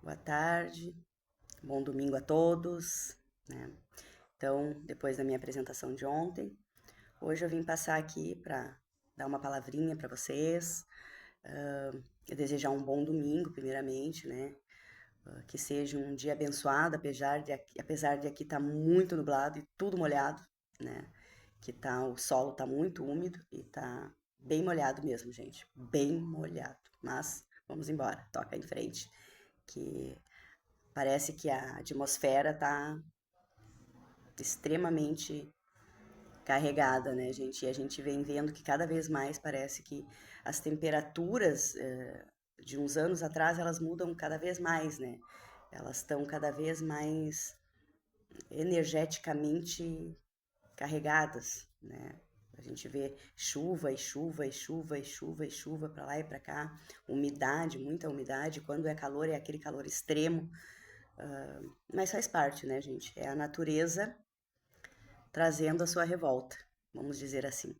Boa tarde, bom domingo a todos, né? Então, depois da minha apresentação de ontem, hoje eu vim passar aqui para dar uma palavrinha para vocês, desejar um bom domingo, primeiramente, né? Que seja um dia abençoado, apesar de aqui estar muito nublado e tudo molhado, né? O solo tá muito úmido e tá bem molhado mesmo, gente, bem molhado. Mas vamos embora, toca em frente, que parece que a atmosfera está extremamente carregada, né, gente? E a gente vem vendo que cada vez mais parece que as temperaturas de uns anos atrás elas mudam cada vez mais, né? Elas estão cada vez mais energeticamente carregadas, né? A gente vê chuva e chuva e chuva e chuva e chuva para lá e para cá, umidade, muita umidade. Quando é calor, é aquele calor extremo. Mas faz parte, né, gente? É a natureza trazendo a sua revolta, vamos dizer assim,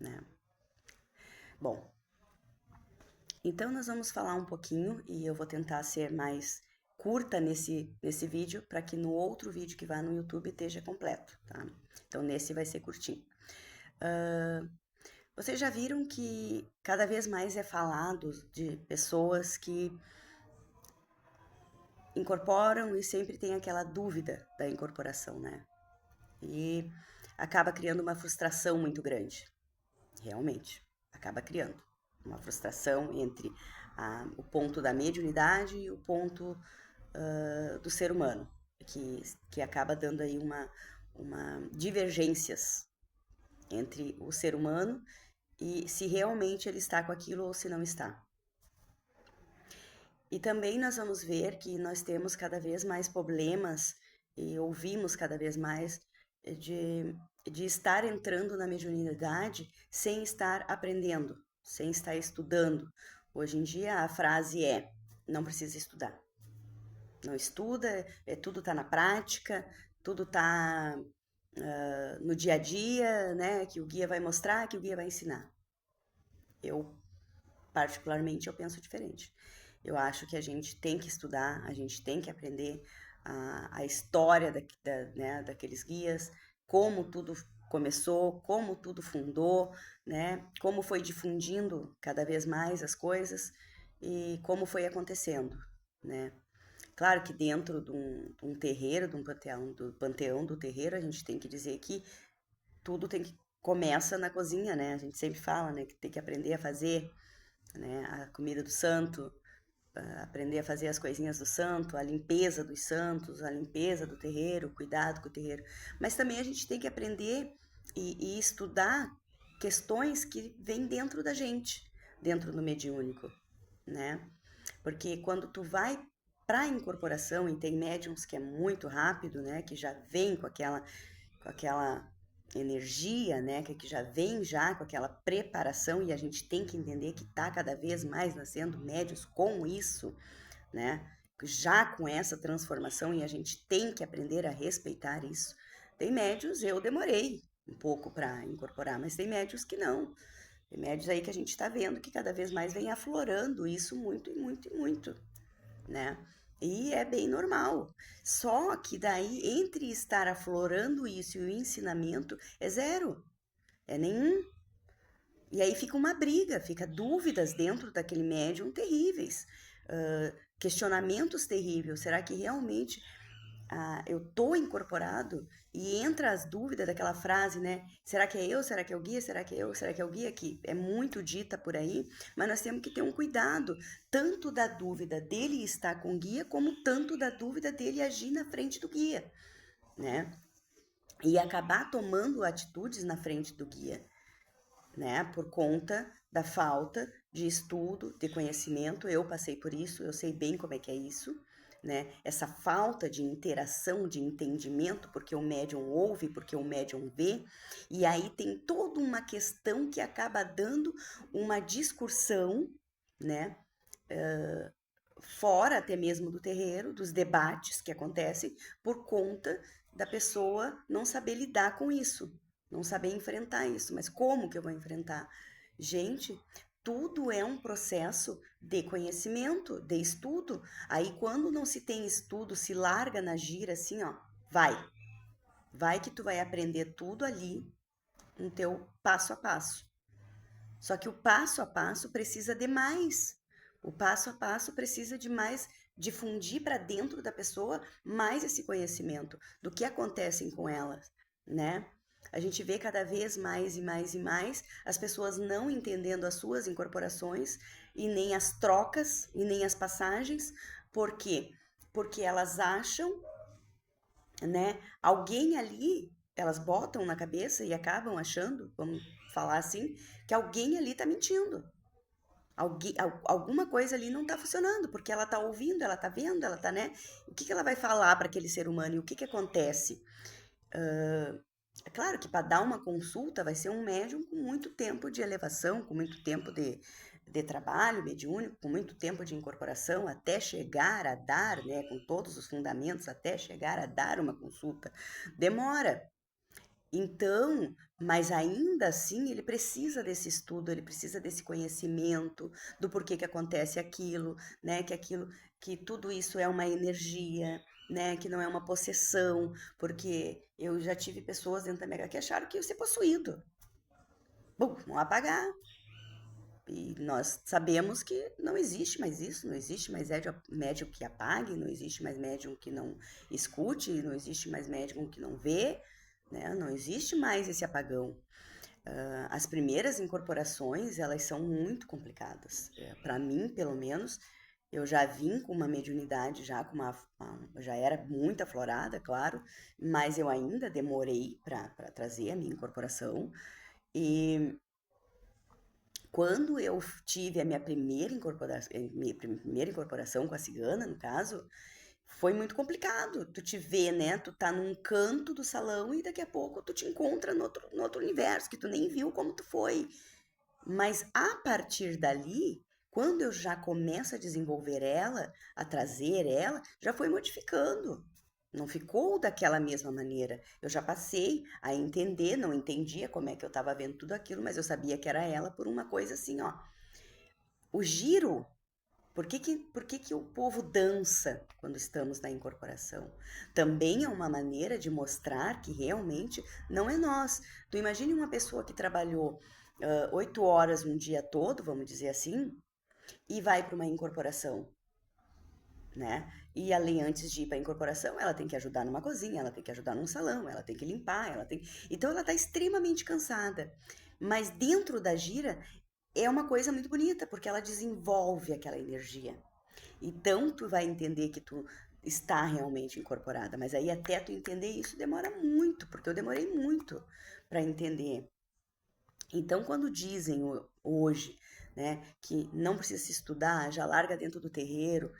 né? Bom, então nós vamos falar um pouquinho e eu vou tentar ser mais curta nesse vídeo para que no outro vídeo que vai no YouTube esteja completo, tá? Então nesse vai ser curtinho. Uh, Vocês já viram que cada vez mais é falado de pessoas que incorporam e sempre tem aquela dúvida da incorporação, né? E acaba criando uma frustração muito grande, realmente. Acaba criando uma frustração entre o ponto da mediunidade e o ponto do ser humano, que acaba dando aí uma divergências entre o ser humano e se realmente ele está com aquilo ou se não está. E também nós vamos ver que nós temos cada vez mais problemas e ouvimos cada vez mais de, de estar entrando na mediunidade sem estar aprendendo, sem estar estudando. Hoje em dia a frase é: não precisa estudar. Não estuda, tudo está na prática, tudo está no dia a dia, né? Que o guia vai mostrar, que o guia vai ensinar. Eu particularmente, eu penso diferente. Eu acho que a gente tem que estudar, a gente tem que aprender a história né, daqueles guias, como tudo começou, como tudo fundou, né, como foi difundindo cada vez mais as coisas e como foi acontecendo, né. Claro que dentro de um terreiro, de um panteão do terreiro, a gente tem que dizer que tudo tem que começa na cozinha, né? A gente sempre fala, né, que tem que aprender a fazer, né? A comida do santo, aprender a fazer as coisinhas do santo, a limpeza dos santos, a limpeza do terreiro, o cuidado com o terreiro. Mas também a gente tem que aprender e estudar questões que vêm dentro da gente, dentro do mediúnico, né? Porque quando tu vai para a incorporação, e tem médiums que é muito rápido, né? Que já vem com aquela energia, né, que já vem já com aquela preparação e a gente tem que entender que está cada vez mais nascendo médios com isso, né, já com essa transformação e a gente tem que aprender a respeitar isso. Tem médios, eu demorei um pouco para incorporar, mas tem médios que não. Tem médios aí que a gente está vendo que cada vez mais vem aflorando isso muito e muito e muito, né? E é bem normal. Só que daí, entre estar aflorando isso e o ensinamento, é zero, é nenhum. E aí fica uma briga, fica dúvidas dentro daquele médium terríveis, questionamentos terríveis. Será que realmente eu tô incorporado? E entra as dúvidas daquela frase, né? Será que é eu? Será que é o guia? Será que é eu? Será que é o guia? Que é muito dita por aí, mas nós temos que ter um cuidado, tanto da dúvida dele estar com o guia, como tanto da dúvida dele agir na frente do guia, né? E acabar tomando atitudes na frente do guia, né? Por conta da falta de estudo, de conhecimento. Eu passei por isso, eu sei bem como é que é isso, né? Essa falta de interação, de entendimento, porque o médium ouve, porque o médium vê, e aí tem toda uma questão que acaba dando uma discussão, né? Fora até mesmo do terreiro, dos debates que acontecem por conta da pessoa não saber lidar com isso, não saber enfrentar isso. Mas como que eu vou enfrentar? Gente, tudo é um processo de conhecimento, de estudo. Aí quando não se tem estudo, se larga na gira assim, ó, vai que tu vai aprender tudo ali no teu passo a passo. Só que o passo a passo precisa de mais. O passo a passo precisa de mais, difundir para dentro da pessoa mais esse conhecimento do que acontece com elas, né? A gente vê cada vez mais e mais e mais as pessoas não entendendo as suas incorporações e nem as trocas e nem as passagens. Por quê? Porque elas acham, né? Alguém ali, elas botam na cabeça e acabam achando, vamos falar assim, que alguém ali tá mentindo. Alguma coisa ali não tá funcionando, porque ela tá ouvindo, ela tá vendo, ela tá, né? O que que ela vai falar para aquele ser humano e o que que acontece? É claro que para dar uma consulta vai ser um médium com muito tempo de elevação, com muito tempo de trabalho mediúnico, com muito tempo de incorporação, até chegar a dar, né, com todos os fundamentos, até chegar a dar uma consulta. Demora. Então, mas ainda assim, ele precisa desse estudo, ele precisa desse conhecimento do porquê que acontece aquilo, né? Que tudo isso é uma energia, né? Que não é uma possessão, porque eu já tive pessoas dentro da minha casa que acharam que ia ser possuído. Bom, vão apagar. E nós sabemos que não existe mais isso, não existe mais médium que apague, não existe mais médium que não escute, não existe mais médium que não vê, né? Não existe mais esse apagão. As primeiras incorporações, elas são muito complicadas. Para mim, pelo menos, eu já vim com uma mediunidade, já era muito aflorada, claro, mas eu ainda demorei para trazer a minha incorporação. E quando eu tive a minha primeira incorporação com a cigana, no caso, foi muito complicado. Tu te vê, né? Tu tá num canto do salão e daqui a pouco tu te encontra no outro universo, que tu nem viu como tu foi. Mas a partir dali, quando eu já começo a desenvolver ela, a trazer ela, já foi modificando. Não ficou daquela mesma maneira. Eu já passei a entender, não entendia como é que eu estava vendo tudo aquilo, mas eu sabia que era ela por uma coisa assim, ó. O giro, por que que o povo dança quando estamos na incorporação? Também é uma maneira de mostrar que realmente não é nós. Tu imagine uma pessoa que trabalhou 8 horas um dia todo, vamos dizer assim, e vai para uma incorporação, né? E além, antes de ir para a incorporação, ela tem que ajudar numa cozinha, ela tem que ajudar num salão, ela tem que limpar, Então ela está extremamente cansada. Mas dentro da gira é uma coisa muito bonita, porque ela desenvolve aquela energia. Então tu vai entender que tu está realmente incorporada, mas aí até tu entender isso demora muito, porque eu demorei muito para entender. Então, quando dizem hoje, né, que não precisa se estudar, já larga dentro do terreiro,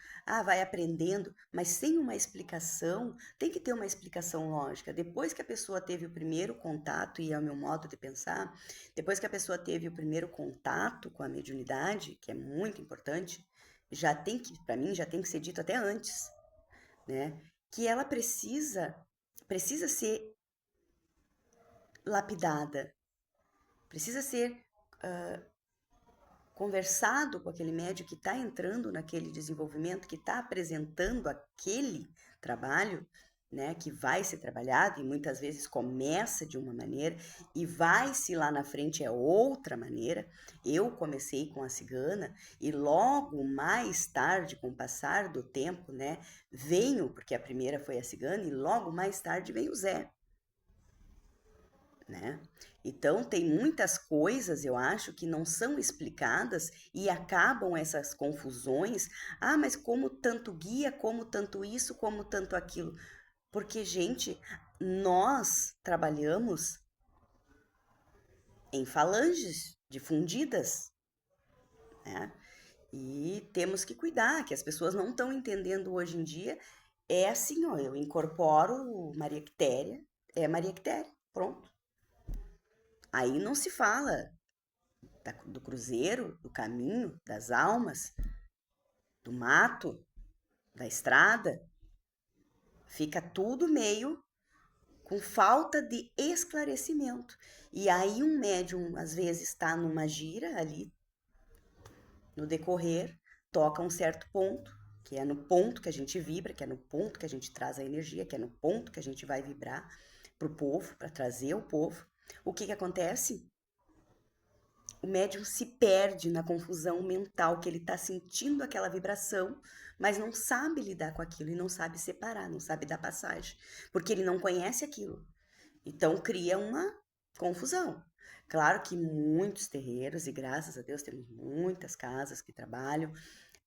vai aprendendo, mas sem uma explicação, tem que ter uma explicação lógica. Depois que a pessoa teve o primeiro contato, e é o meu modo de pensar, depois que a pessoa teve o primeiro contato com a mediunidade, que é muito importante, já tem que, para mim, já tem que ser dito até antes, né, que ela precisa ser lapidada, precisa ser conversado com aquele médico que está entrando naquele desenvolvimento, que está apresentando aquele trabalho, né, que vai ser trabalhado e muitas vezes começa de uma maneira e vai-se lá na frente é outra maneira. Eu comecei com a cigana e logo mais tarde, com o passar do tempo, né, porque a primeira foi a cigana e logo mais tarde vem o Zé, né? Então, tem muitas coisas, eu acho, que não são explicadas e acabam essas confusões. Mas como tanto guia, como tanto isso, como tanto aquilo. Porque, gente, nós trabalhamos em falanges difundidas, né? E temos que cuidar, que as pessoas não estão entendendo hoje em dia. É assim, ó, eu incorporo Maria Quitéria, é Maria Quitéria, pronto. Aí não se fala do cruzeiro, do caminho, das almas, do mato, da estrada. Fica tudo meio com falta de esclarecimento. E aí um médium às vezes está numa gira ali, No decorrer, toca um certo ponto, que é no ponto que a gente vibra, que é no ponto que a gente traz a energia, que é no ponto que a gente vai vibrar para o povo, para trazer o povo. O que acontece? O médium se perde na confusão mental, que ele está sentindo aquela vibração, mas não sabe lidar com aquilo e não sabe separar, não sabe dar passagem, porque ele não conhece aquilo. Então cria uma confusão. Claro que muitos terreiros, e graças a Deus temos muitas casas que trabalham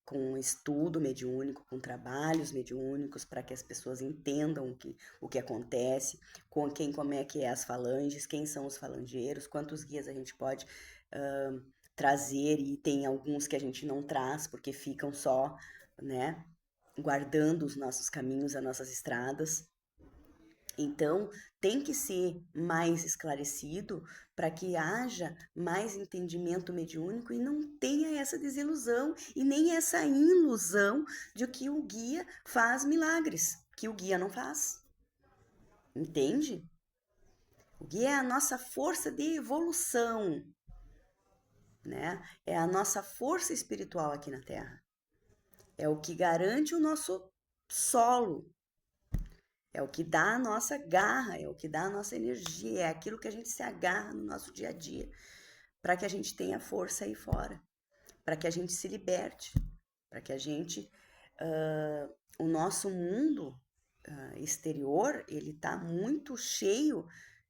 com estudo mediúnico, com trabalhos mediúnicos, para que as pessoas entendam o que acontece, com quem, como é que é as falanges, quem são os falangeiros, quantos guias a gente pode uh, trazer, e tem alguns que a gente não traz, porque ficam só, né, guardando os nossos caminhos, as nossas estradas. Então, tem que ser mais esclarecido para que haja mais entendimento mediúnico e não tenha essa desilusão e nem essa ilusão de que o guia faz milagres, que o guia não faz. Entende? O guia é a nossa força de evolução, né? É a nossa força espiritual aqui na Terra. É o que garante o nosso solo. É o que dá a nossa garra, é o que dá a nossa energia, é aquilo que a gente se agarra no nosso dia a dia, para que a gente tenha força aí fora, para que a gente se liberte, para que a gente. O nosso mundo exterior, ele está muito cheio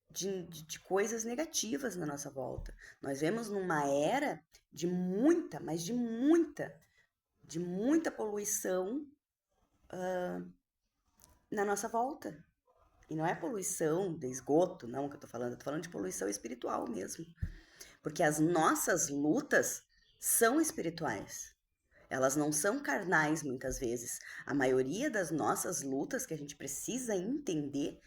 de coisas negativas na nossa volta. Nós vemos numa era de muita, mas de muita poluição na nossa volta. E não é poluição de esgoto, não, que eu tô falando de poluição espiritual mesmo. Porque as nossas lutas são espirituais. Elas não são carnais muitas vezes. A maioria das nossas lutas que a gente precisa entender,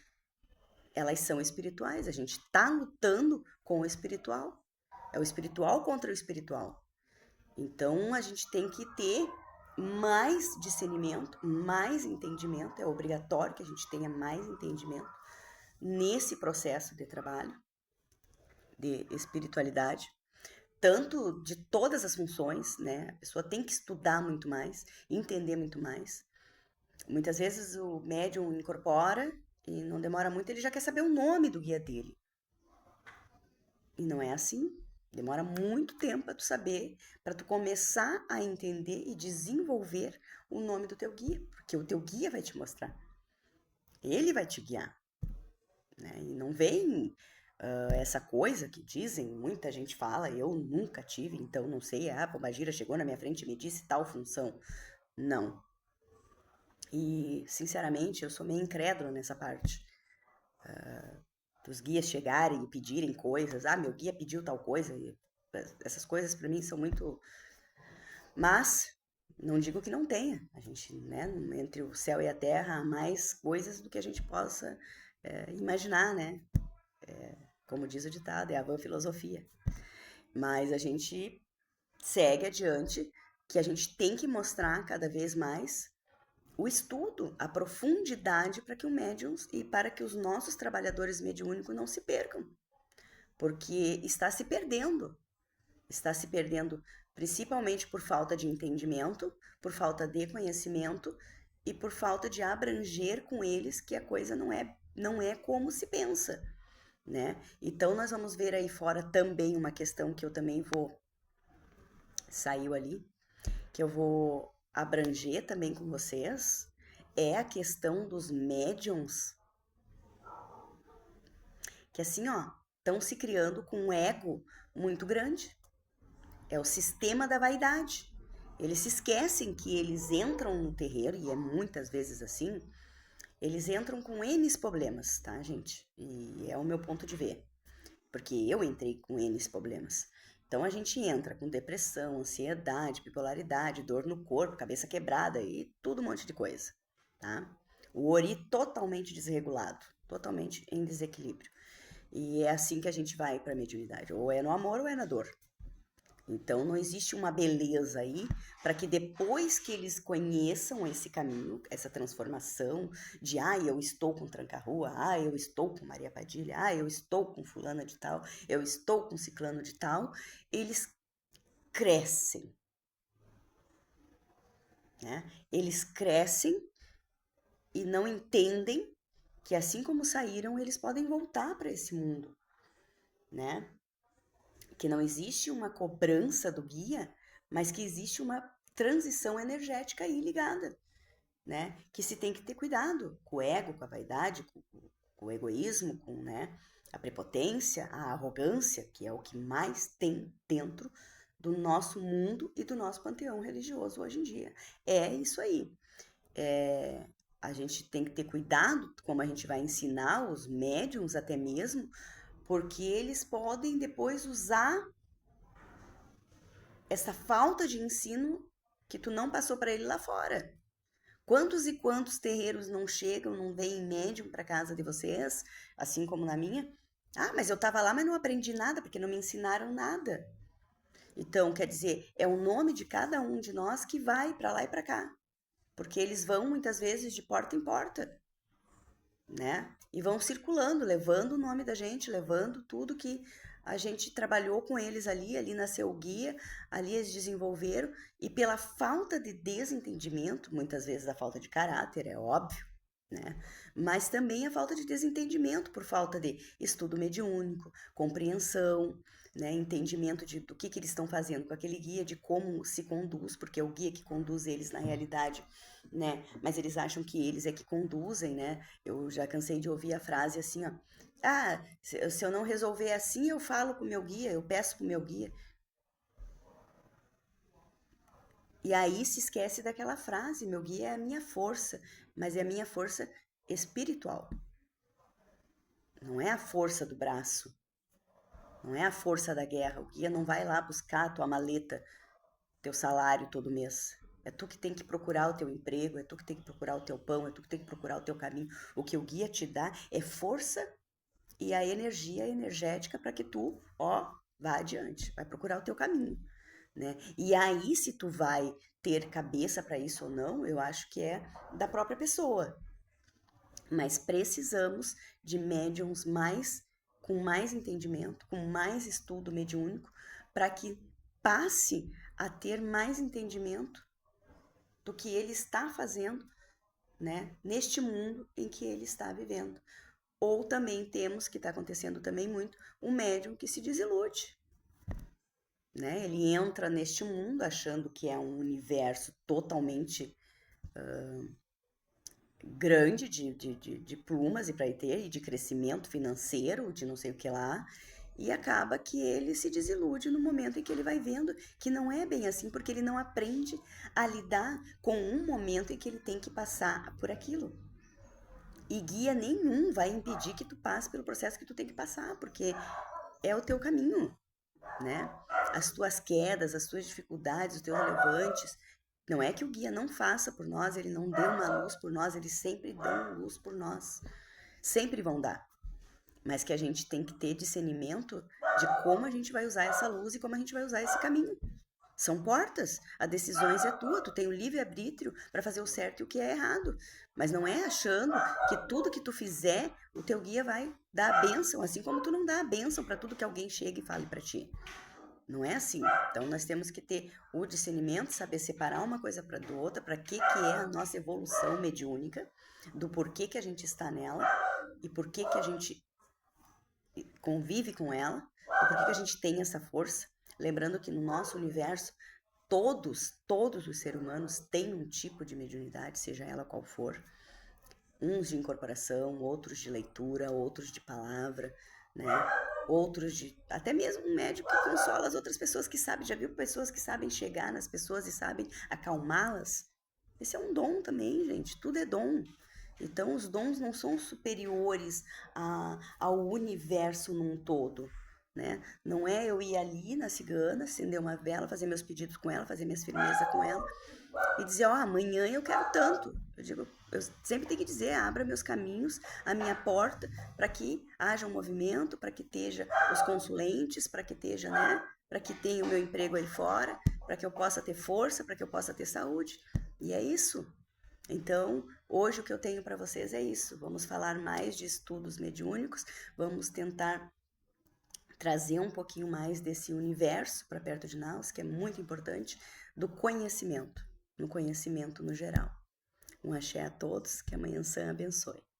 elas são espirituais. A gente está lutando com o espiritual. É o espiritual contra o espiritual. Então a gente tem que ter mais discernimento, mais entendimento. É obrigatório que a gente tenha mais entendimento nesse processo de trabalho, de espiritualidade, tanto de todas as funções, né? A pessoa tem que estudar muito mais, entender muito mais. Muitas vezes o médium incorpora e não demora muito, ele já quer saber o nome do guia dele. E não é assim. Demora muito tempo para tu saber, para tu começar a entender e desenvolver o nome do teu guia, porque o teu guia vai te mostrar. Ele vai te guiar, né? E não vem essa coisa que dizem, muita gente fala, eu nunca tive, então não sei, a Pombagira chegou na minha frente e me disse tal função. Não. E, sinceramente, eu sou meio incrédula nessa parte. Dos guias chegarem e pedirem coisas, meu guia pediu tal coisa, e essas coisas para mim são muito... Mas, não digo que não tenha. A gente, né, entre o céu e a terra, há mais coisas do que a gente possa imaginar, né? Como diz o ditado, é a vã filosofia. Mas a gente segue adiante, que a gente tem que mostrar cada vez mais o estudo, a profundidade para que o médium e para que os nossos trabalhadores mediúnicos não se percam, porque está se perdendo principalmente por falta de entendimento, por falta de conhecimento e por falta de abranger com eles que a coisa não é como se pensa, né? Então nós vamos ver aí fora também uma questão que eu também vou saiu ali, que eu vou abranger também com vocês, é a questão dos médiums, que assim, ó, estão se criando com um ego muito grande. É o sistema da vaidade. Eles se esquecem que eles entram no terreiro, e é muitas vezes assim, eles entram com N problemas, tá, gente? E é o meu ponto de ver, porque eu entrei com N problemas. Então a gente entra com depressão, ansiedade, bipolaridade, dor no corpo, cabeça quebrada e tudo um monte de coisa, tá? O ori totalmente desregulado, totalmente em desequilíbrio. E é assim que a gente vai para a mediunidade, ou é no amor ou é na dor. Então não existe uma beleza aí para que depois que eles conheçam esse caminho, essa transformação de eu estou com Tranca-Rua, eu estou com Maria Padilha, eu estou com fulana de tal, eu estou com ciclano de tal, eles crescem. né? Eles crescem e não entendem que assim como saíram, eles podem voltar para esse mundo, né? Que não existe uma cobrança do guia, mas que existe uma transição energética aí ligada, né? Que se tem que ter cuidado com o ego, com a vaidade, com o egoísmo, com, né, a prepotência, a arrogância, que é o que mais tem dentro do nosso mundo e do nosso panteão religioso hoje em dia. É isso aí. É, a gente tem que ter cuidado como a gente vai ensinar os médiums até mesmo, porque eles podem depois usar essa falta de ensino que tu não passou para ele lá fora. Quantos e quantos terreiros não chegam, não vêm médium para casa de vocês, assim como na minha? Ah, mas eu estava lá, mas não aprendi nada, porque não me ensinaram nada. Então, quer dizer, é o nome de cada um de nós que vai para lá e para cá, porque eles vão muitas vezes de porta em porta, né? E vão circulando, levando o nome da gente, levando tudo que a gente trabalhou com eles ali, ali nasceu o guia, ali eles desenvolveram, e pela falta de desentendimento, muitas vezes a falta de caráter, é óbvio, né? Mas também a falta de desentendimento por falta de estudo mediúnico, compreensão, né? Entendimento do que eles estão fazendo com aquele guia, de como se conduz, porque é o guia que conduz eles na realidade, né? Mas eles acham que eles é que conduzem, né? Eu já cansei de ouvir a frase assim, ó. Ah, se eu não resolver assim, eu falo com o meu guia, eu peço pro meu guia. E aí se esquece daquela frase, meu guia é a minha força, mas é a minha força espiritual. Não é a força do braço, não é a força da guerra. O guia não vai lá buscar a tua maleta, teu salário todo mês. É tu que tem que procurar o teu emprego, é tu que tem que procurar o teu pão, é tu que tem que procurar o teu caminho. O que o guia te dá é força e a energia energética para que tu, ó, vá adiante, vai procurar o teu caminho, né? E aí se tu vai ter cabeça para isso ou não, eu acho que é da própria pessoa. Mas precisamos de médiums mais com mais entendimento, com mais estudo mediúnico, para que passe a ter mais entendimento do que ele está fazendo, né, neste mundo em que ele está vivendo. Ou também temos, que está acontecendo também muito, um médium que se desilude, né? Ele entra neste mundo achando que é um universo totalmente grande de plumas e para ter, e de crescimento financeiro, de não sei o que lá, e acaba que ele se desilude no momento em que ele vai vendo que não é bem assim, porque ele não aprende a lidar com um momento em que ele tem que passar por aquilo. E guia nenhum vai impedir que tu passe pelo processo que tu tem que passar, porque é o teu caminho, né? As tuas quedas, as tuas dificuldades, os teus levantes. Não é que o guia não faça por nós, ele não dê uma luz por nós, eles sempre dão luz por nós. Sempre vão dar. Mas que a gente tem que ter discernimento de como a gente vai usar essa luz e como a gente vai usar esse caminho. São portas, a decisões é tua, tu tem o livre-arbítrio para fazer o certo e o que é errado. Mas não é achando que tudo que tu fizer, o teu guia vai dar a bênção, assim como tu não dá a bênção para tudo que alguém chegue e fale para ti. Não é assim. Então nós temos que ter o discernimento, saber separar uma coisa para do outra, para que é a nossa evolução mediúnica, do porquê que a gente está nela e por que a gente convive com ela, e por que a gente tem essa força. Lembrando que no nosso universo, todos os seres humanos têm um tipo de mediunidade, seja ela qual for. Uns de incorporação, outros de leitura, outros de palavra, né? Outros de. Até mesmo um médico que consola as outras pessoas que sabem. Já viu pessoas que sabem chegar nas pessoas e sabem acalmá-las? Esse é um dom também, gente. Tudo é dom. Então, os dons não são superiores ao universo num todo, né? Não é eu ir ali na cigana, acender uma vela, fazer meus pedidos com ela, fazer minhas firmezas com ela e dizer, ó, amanhã eu quero tanto. Eu digo, eu sempre tenho que dizer, abra meus caminhos, a minha porta, para que haja um movimento, para que esteja os consulentes, para que esteja, né? Para que tenha o meu emprego aí fora, para que eu possa ter força, para que eu possa ter saúde. E é isso. Então, hoje o que eu tenho para vocês é isso. Vamos falar mais de estudos mediúnicos, vamos tentar trazer um pouquinho mais desse universo para perto de nós, que é muito importante, do conhecimento, no conhecimento no geral. Um axé a todos, que a Mãe Ansã abençoe.